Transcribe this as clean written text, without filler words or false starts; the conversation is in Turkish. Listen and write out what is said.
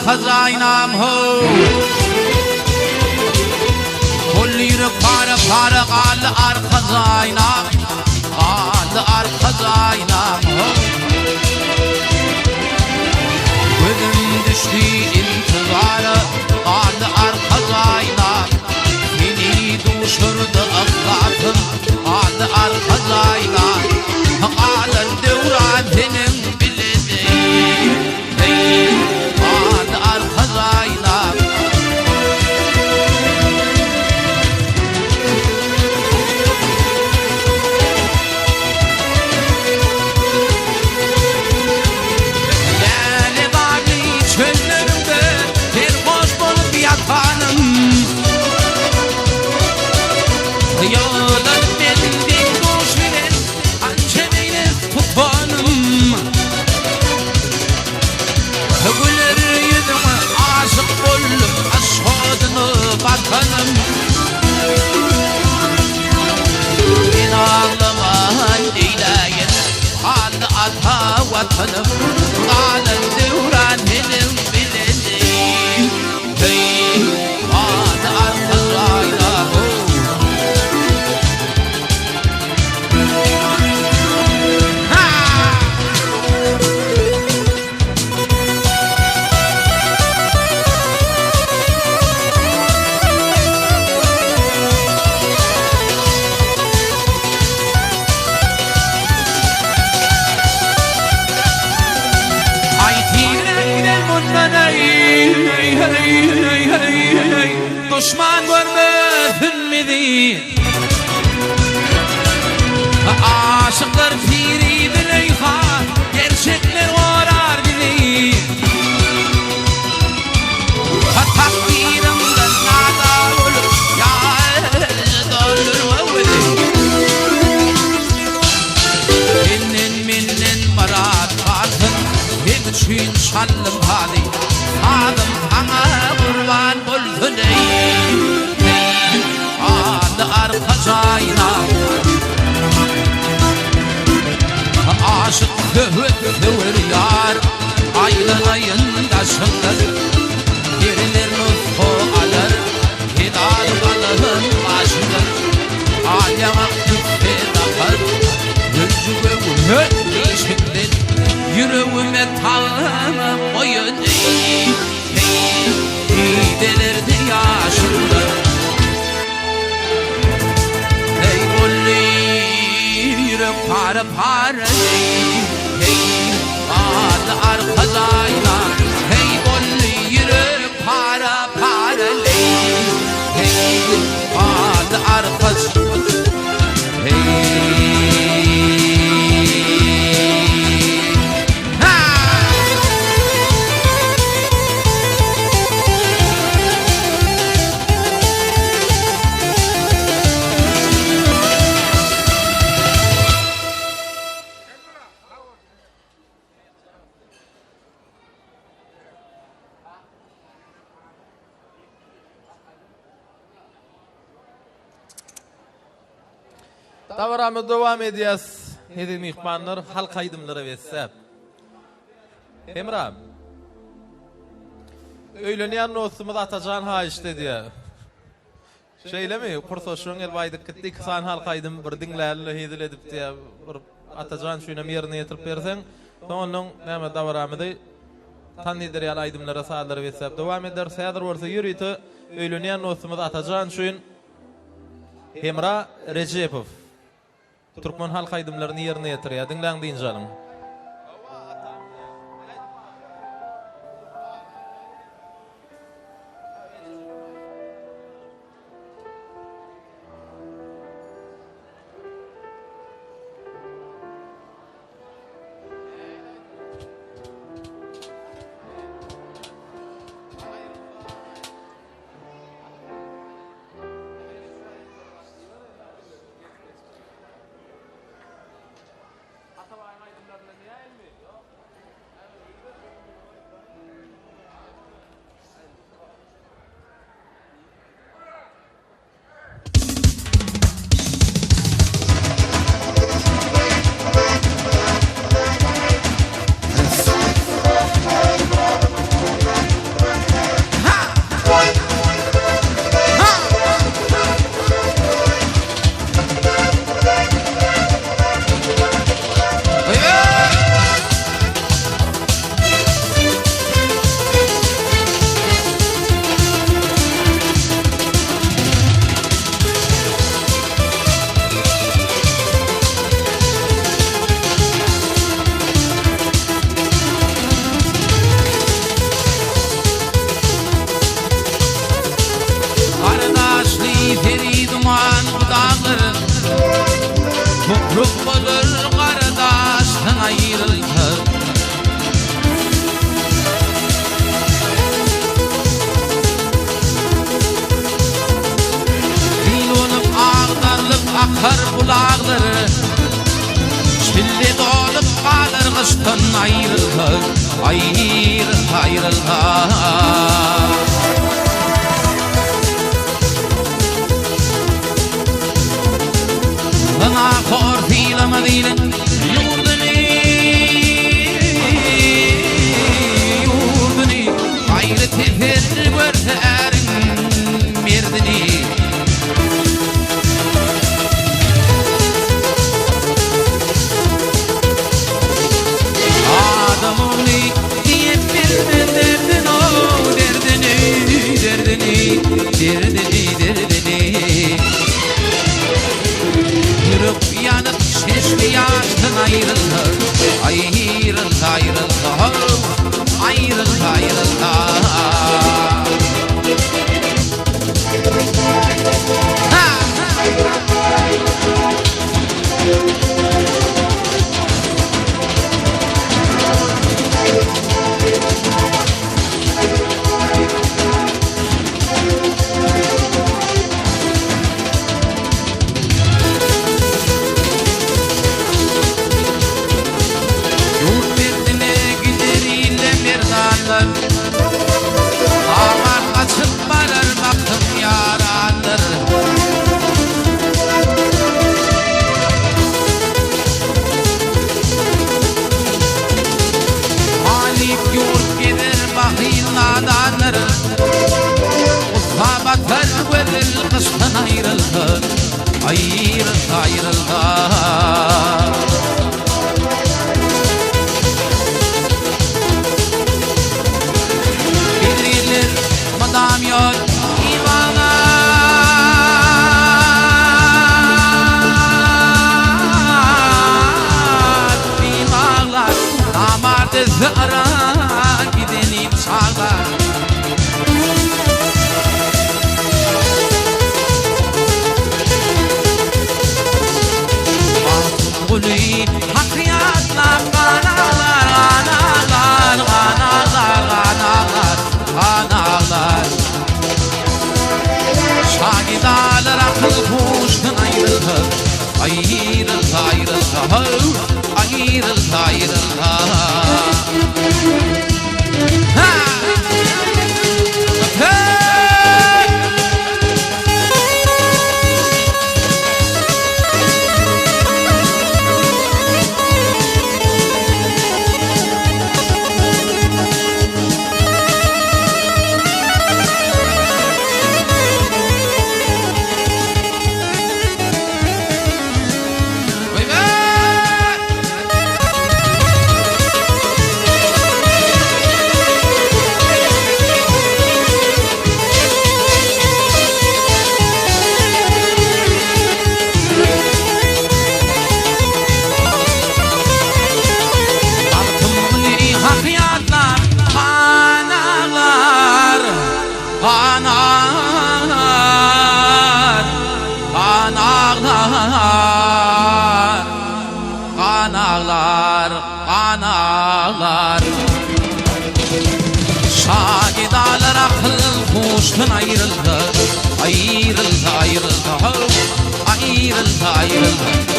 Arkazaynam ho Kullir para qal arkazaynam qal arkazaynam ho Gözüm düştü intizara qal arkazaynam Seni duşurdu ıqlatım qal arkazaynam Qalın devran senin bilediğin vatanım Ben ağlaman eyleyin Hal ata vatanım Alın devran benim bilediğim Hey, hal arkasayla Düşman görmesin bizi Aşıklar piri bileyha Gerçekler orar bizi Takdirimden nada olur Ya dolur Minnen marat vardır Hem için şallım hadi Adım ana kurban bulsun ey Adı arkacayna Aşık kıvır yar Aylanayın taşındır Geriler nutku alır Hidal balığın başıdır Alyama küppe takar Yüzüme değişiktir Yüreğime tağımı koyun ey Gidelirdi yaşımda Hey kulli yürek para para Hey adı arkadayla Hey kulli yürek para para Hey adı arkadayla Hey Tavaramı devam ediyaz. Hedin ihbanlar halk aydımları vetsep. Emrah. Öyleniyen nosumuz Atacan ha işte diye. Şeyle mi? Kursoşun elbaydık gittik san halk aydım bir dinlerle hedil edip diye. Atacan şuyuna yerine yetirip versen. Sonun neme tavaramı da tannidir ya aydımlara sağları vetsep. Devam eder. Sayıdır varsa yürüytü. Öyleniyen nosumuz Atacan şuyun Emrah Recepov. Türkmen halk aydımlarını yerine yetir ya. Dinlen deyin canım. kıştan ayrıldı, ayrıldı. Bana kor filama dilin yurduni ayrı tefer görserin merdini adamuni diye derdin o derdini yürüp yanıp şeşli yaştın ayrıldı, ayrıldı. Aman açıp barar baktım yarandır. Halip yurt gider bakil nadanır. Uzha batar verir kıştan ayrıldı, ayrıldı. Madam yol ivana bimağlar damardı zıra gidenim çağlar Altın gülü hakkiyatlar kanağlar Şagidalar akıl kuştan ayrıldı, ayrıldı. Kanağlar Şagidalar akıl kuştan ayrıldı, ayrıldı.